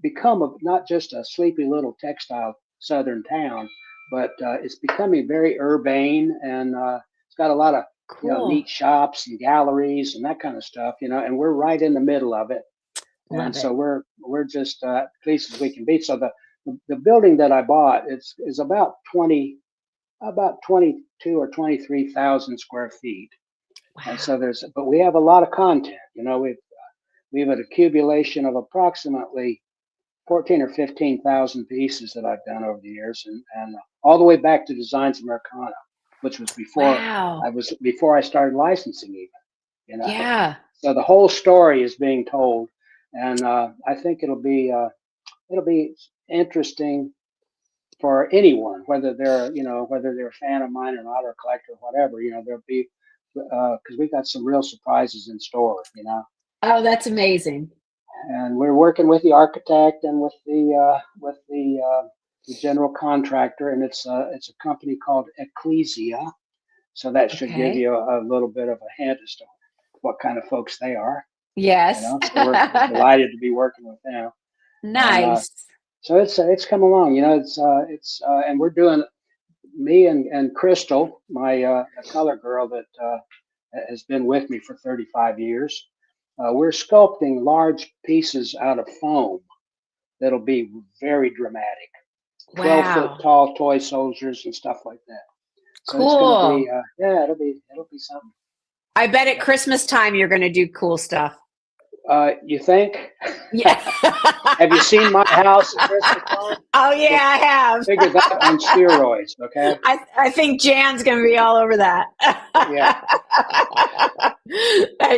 become not just a sleepy little textile southern town, but it's becoming very urbane, and it's got a lot of Cool. neat shops and galleries and that kind of stuff, and we're right in the middle of it, and Love it. so we're just pleased as we can be. So the building that I bought is about 22 or 23,000 square feet. And Wow. so but we have a lot of content. We have an accumulation of approximately 14 or 15,000 pieces that I've done over the years, and all the way back to Designs Americana, which was Wow. before I started licensing even. Yeah. So the whole story is being told, and I think it'll be interesting for anyone, whether they're a fan of mine or not, or a collector or whatever. There'll be because we got some real surprises in store. Oh, that's amazing. And we're working with the architect and with the general contractor, and it's a company called Ecclesia. So that should give Okay. you a little bit of a hint as to what kind of folks they are. Yes. So we're delighted to be working with them. And Nice. so it's come along. And we're doing me and Crystal, my color girl that has been with me for 35 years. We're sculpting large pieces out of foam that'll be very dramatic, 12-foot Wow. tall toy soldiers and stuff like that. So it's going to be, Cool. it'll be something. I bet at Christmas time you're going to do cool stuff. You think? Yeah. Have you seen my house at Christmas time? Oh yeah, I have. Figure that on steroids, okay? I think Jan's going to be all over that. Yeah.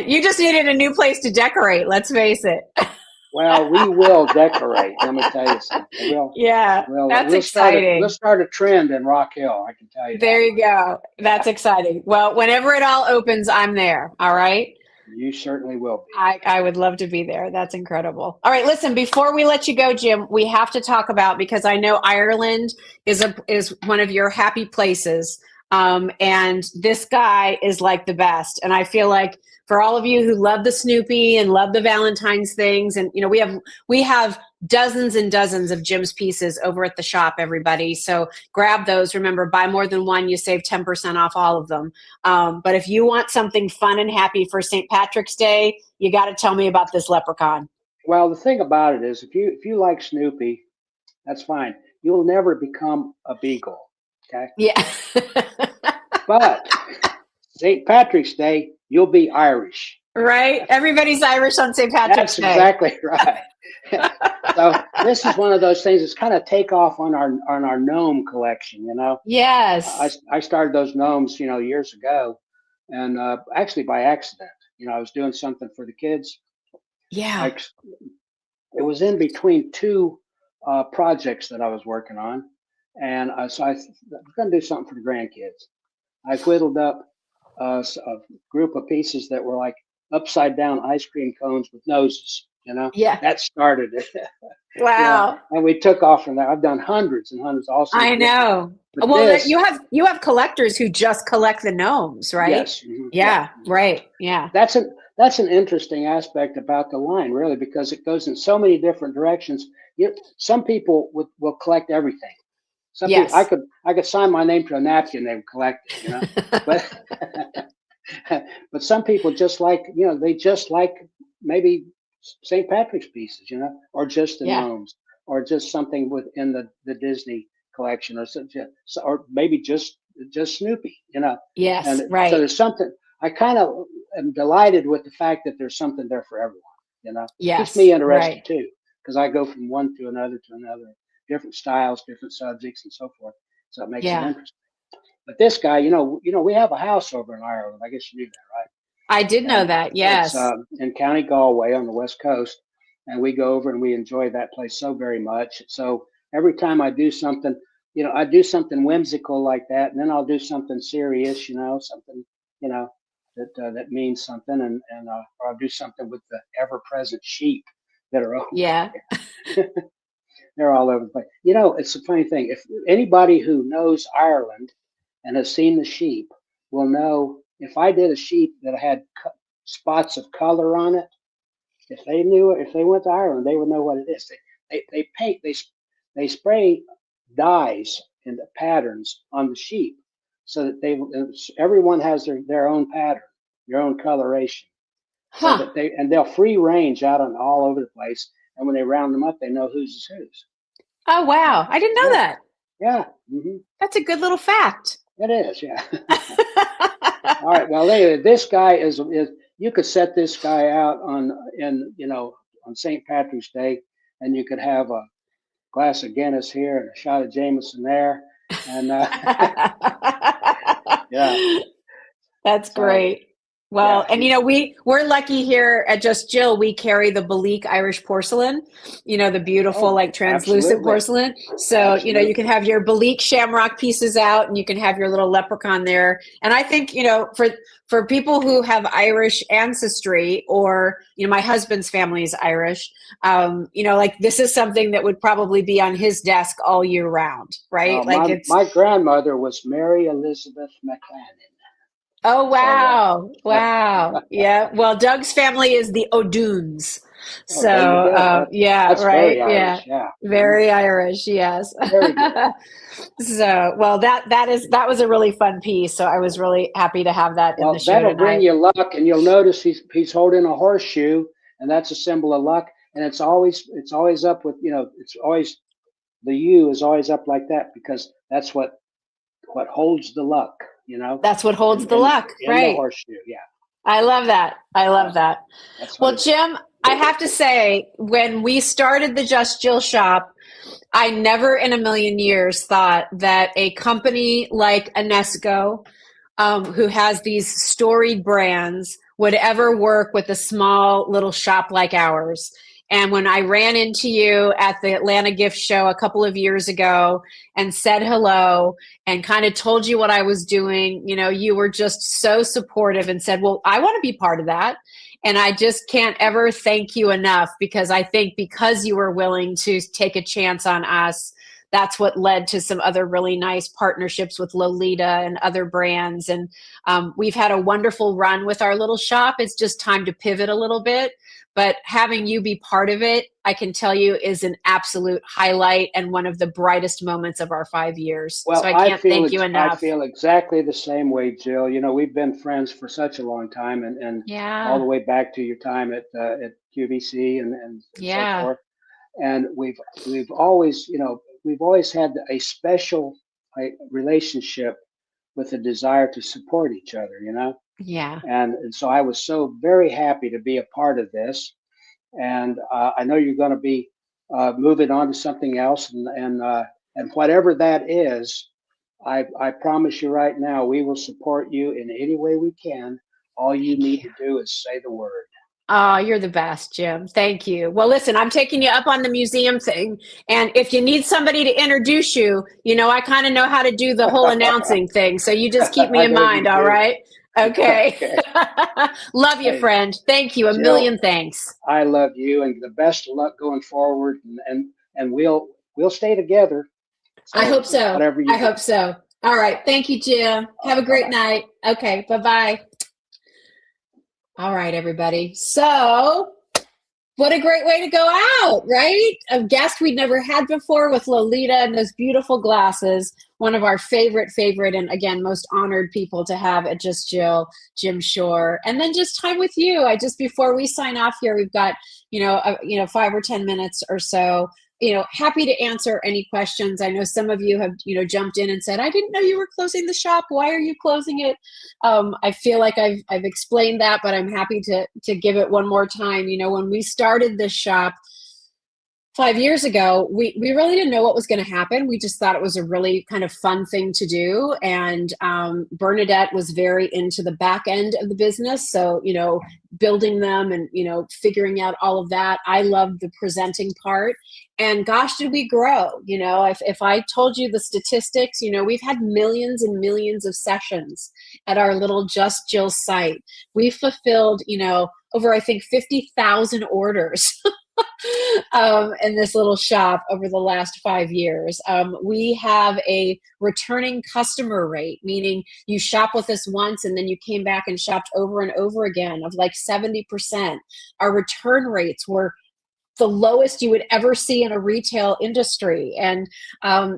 You just needed a new place to decorate, let's face it. Well, we will decorate. Let me tell you something. Yeah, that's We'll exciting. start a trend in Rock Hill. I can tell you that. There you go. That's exciting. Well, whenever it all opens, I'm there. All right. You certainly will be. I would love to be there. That's incredible. All right, listen, before we let you go, Jim, we have to talk about, because I know Ireland is one of your happy places. And this guy is like the best. And I feel like for all of you who love the Snoopy and love the Valentine's things, and we have dozens and dozens of Jim's pieces over at the shop, everybody. So grab those. Remember, buy more than one, you save 10% off all of them. But if you want something fun and happy for St. Patrick's Day, you got to tell me about this leprechaun. Well, the thing about it is, if you like Snoopy, that's fine. You'll never become a beagle, okay? Yeah. But St. Patrick's Day, you'll be Irish. Right? Everybody's Irish on St. Patrick's That's Day. exactly right. So this is one of those things that's kind of take off on our gnome collection. Yes. I started those gnomes, years ago, and actually by accident. I was doing something for the kids. Yeah. It was in between two projects that I was working on, and so I was going to do something for the grandkids. I whittled up a group of pieces that were like upside down ice cream cones with noses. Yeah. That started it. Wow. And we took off from there. I've done hundreds and hundreds also. I know. But Well, this, you have collectors who just collect the gnomes, right? yes. Yeah, right. Yeah. That's an interesting aspect about the line, really, because it goes in so many different directions. Some people will collect everything. Some people, Yes. I could sign my name to a napkin, they would collect it, But but some people just like, they just like maybe St. Patrick's pieces, or just the Yeah. gnomes, or just something within the Disney collection, or maybe just Snoopy, Yes, And so right. there's something. I kind of am delighted with the fact that there's something there for everyone. Keeps Yes, me interested right. too, because I go from one to another, different styles, different subjects, and so forth. So it makes it Yeah. interesting. But this guy, we have a house over in Ireland. I guess you knew I did that, right? know And that. it's Yes. in County Galway on the west coast, and we go over and we enjoy that place so very much. So every time I do something, I do something whimsical like that, and then I'll do something serious, something, that means something, or I'll do something with the ever-present sheep that are over Yeah. there. They're all over the place. It's a funny thing. If anybody who knows Ireland and has seen the sheep will know if I did a sheep that had spots of color on it, if they went to Ireland, they would know what it is. They paint, they spray dyes and patterns on the sheep so that everyone has their own pattern, their own coloration. So Huh. that they'll free range out on all over the place. And when they round them up, they know whose is whose. Oh, wow. I didn't know Yeah. that. Yeah. That's a good little fact. It is. Yeah. All right. Well, anyway, this guy is you could set this guy out on St. Patrick's Day, and you could have a glass of Guinness here and a shot of Jameson there, and yeah. That's So great. Well, yeah, and we're lucky here at Just Jill. We carry the Belique Irish porcelain, the beautiful like translucent absolutely, porcelain. So, you can have your Belique shamrock pieces out and you can have your little leprechaun there. And I think, for people who have Irish ancestry or, my husband's family is Irish, like this is something that would probably be on his desk all year round, right? Like my grandmother was Mary Elizabeth McLannan. Oh, wow. So, Wow. Yeah. Well, Doug's family is the O'Doones. oh, there you go. Yeah, That's right. very Yeah. Irish. Yeah. Very Irish. Yes. Very good. So, well, that was a really fun piece. So I was really happy to have that in the Well, show that'll bring tonight. you luck, and you'll notice he's holding a horseshoe, and that's a symbol of luck. And it's always up with it's always the U is always up like that because that's what holds the luck. That's what holds the luck, in right? the horseshoe. Yeah. I love that. I love that. Well, Jim, I have to say, when we started the Just Jill shop, I never in a million years thought that a company like Enesco, who has these storied brands, would ever work with a small little shop like ours. And when I ran into you at the Atlanta Gift Show a couple of years ago and said hello and kind of told you what I was doing, you were just so supportive and said, well, I want to be part of that. And I just can't ever thank you enough because I think because you were willing to take a chance on us, that's what led to some other really nice partnerships with Lolita and other brands. And we've had a wonderful run with our little shop. It's just time to pivot a little bit. But having you be part of it, I can tell you, is an absolute highlight and one of the brightest moments of our 5 years. Well, so I can't thank you enough. I feel exactly the same way, Jill. We've been friends for such a long time, and all the way back to your time at QVC and so forth. And we've always had a special relationship with a desire to support each other. Yeah. And so I was so very happy to be a part of this. And I know you're going to be moving on to something else, and whatever that is, I promise you right now, we will support you in any way we can. All you need to do is say the word. Oh, you're the best, Jim. Thank you. Well, listen, I'm taking you up on the museum thing. And if you need somebody to introduce you, I kind of know how to do the whole announcing thing. So you just keep me in mind. All right. Okay. Okay. Love you, Hey, friend. Thank you. A Jill, million thanks. I love you, and the best of luck going forward. And we'll stay together. I So hope so. whatever I you do. hope so. All right. Thank you, Jim. All Have a right. Bye great bye. night. Okay. Bye-bye. All right, everybody. So, what a great way to go out, right? A guest we'd never had before with Lolita and those beautiful glasses. One of our favorite, and again, most honored people to have at Just Jill, Jim Shore. And then just time with you. Before we sign off here, we've got, 5 or 10 minutes or so. Happy to answer any questions. I know some of you have, jumped in and said, I didn't know you were closing the shop. Why are you closing it? I feel like I've explained that, but I'm happy to give it one more time. When we started this shop 5 years ago, we really didn't know what was going to happen. We just thought it was a really kind of fun thing to do. And Bernadette was very into the back end of the business. So, building them and, figuring out all of that. I loved the presenting part. And gosh, did we grow? If I told you the statistics, we've had millions and millions of sessions at our little Just Jill site. We fulfilled, over, I think, 50,000 orders in this little shop over the last 5 years. We have a returning customer rate, meaning you shop with us once and then you came back and shopped over and over again, of like 70%. Our return rates were the lowest you would ever see in a retail industry. And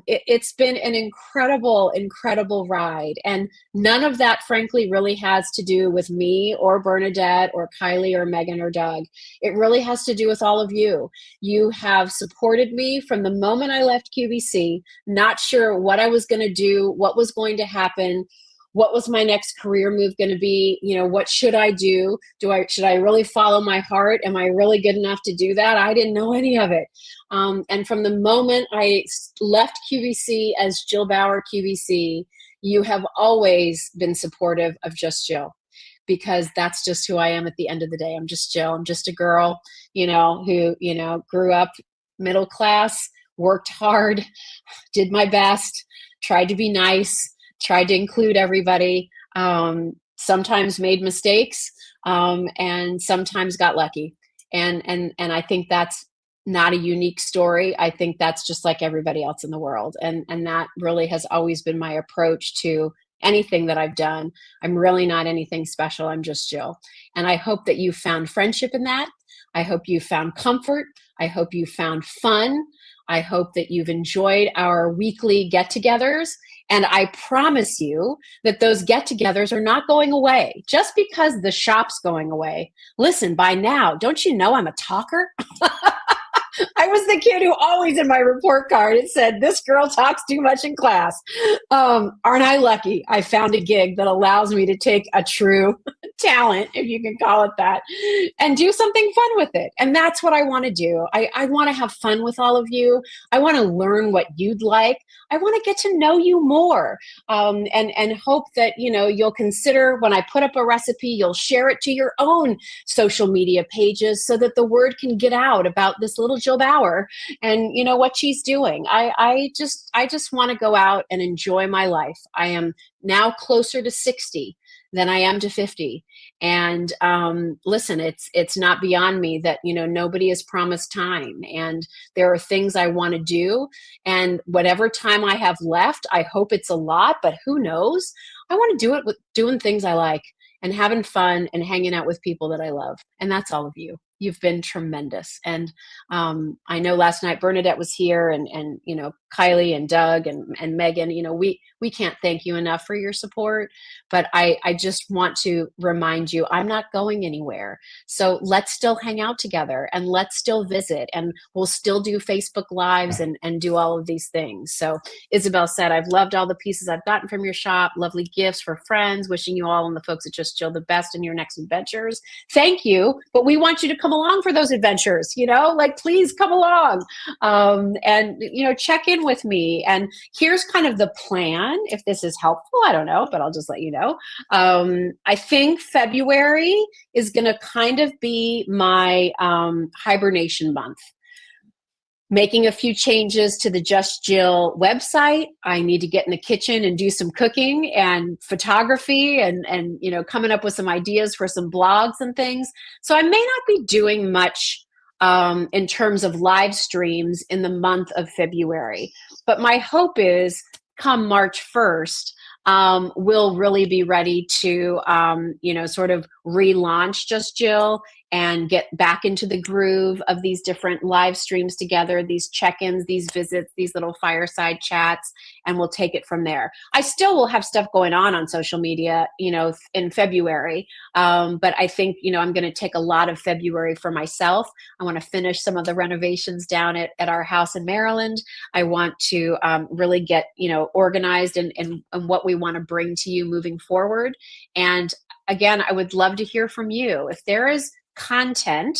it's been an incredible, incredible ride. And none of that, frankly, really has to do with me or Bernadette or Kylie or Megan or Doug. It really has to do with all of you. You have supported me from the moment I left QVC, not sure what I was going to do, what was going to happen. What was my next career move going to be? What should I do? Should I really follow my heart? Am I really good enough to do that? I didn't know any of it. And from the moment I left QVC as Jill Bauer QVC, you have always been supportive of Just Jill, because that's just who I am at the end of the day. I'm just Jill. I'm just a girl, who, grew up middle class, worked hard, did my best, tried to be nice, tried to include everybody, sometimes made mistakes, and sometimes got lucky. And I think that's not a unique story. I think that's just like everybody else in the world. And that really has always been my approach to anything that I've done. I'm really not anything special. I'm just Jill. And I hope that you found friendship in that. I hope you found comfort. I hope you found fun. I hope that you've enjoyed our weekly get-togethers. And I promise you that those get-togethers are not going away just because the shop's going away. Listen, by now, don't you know I'm a talker? I was the kid who always in my report card, it said, this girl talks too much in class. Aren't I lucky? I found a gig that allows me to take a true talent, if you can call it that, and do something fun with it. And that's what I want to do. I want to have fun with all of you. I want to learn what you'd like. I want to get to know you more, and hope that, you'll consider when I put up a recipe, you'll share it to your own social media pages so that the word can get out about this little Jill Bauer and what she's doing. I just want to go out and enjoy my life. I am now closer to 60 than I am to 50. And listen, it's not beyond me that, nobody is promised time. And there are things I want to do. And whatever time I have left, I hope it's a lot, but who knows? I want to do it with doing things I like and having fun and hanging out with people that I love. And that's all of you. You've been tremendous. And I know last night Bernadette was here and Kylie and Doug and Megan, we can't thank you enough for your support, but I just want to remind you, I'm not going anywhere. So let's still hang out together and let's still visit, and we'll still do Facebook Lives and do all of these things. So Isabel said, I've loved all the pieces I've gotten from your shop, lovely gifts for friends, wishing you all and the folks at Just Jill the best in your next adventures. Thank you, but we want you to come along for those adventures, please come along, and check in with me. And here's kind of the plan, if this is helpful. I don't know, but I'll just let you know. I think February is going to kind of be my hibernation month. making a few changes to the Just Jill website. I need to get in the kitchen and do some cooking and photography and coming up with some ideas for some blogs and things. So I may not be doing much in terms of live streams in the month of February. But my hope is come March 1st, we'll really be ready to, sort of relaunch Just Jill and get back into the groove of these different live streams together, these check-ins, these visits, these little fireside chats, and we'll take it from there. I still will have stuff going on social media, in February, but I think, I'm going to take a lot of February for myself. I want to finish some of the renovations down at our house in Maryland. I want to really get, organized and what we want to bring to you moving forward. And again, I would love to hear from you. If there is content,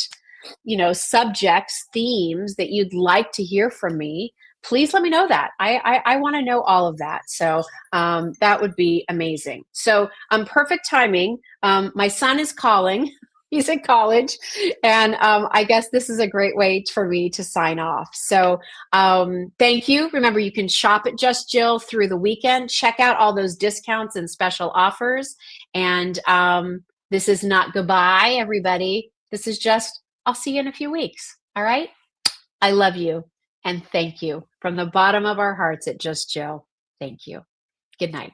subjects, themes that you'd like to hear from me, please let me know that. I want to know all of that. So that would be amazing. So perfect timing. My son is calling. He's in college. And I guess this is a great way for me to sign off. So thank you. Remember, you can shop at Just Jill through the weekend. Check out all those discounts and special offers. And this is not goodbye, everybody. This is just, I'll see you in a few weeks. All right? I love you. And thank you from the bottom of our hearts at Just Jill. Thank you. Good night.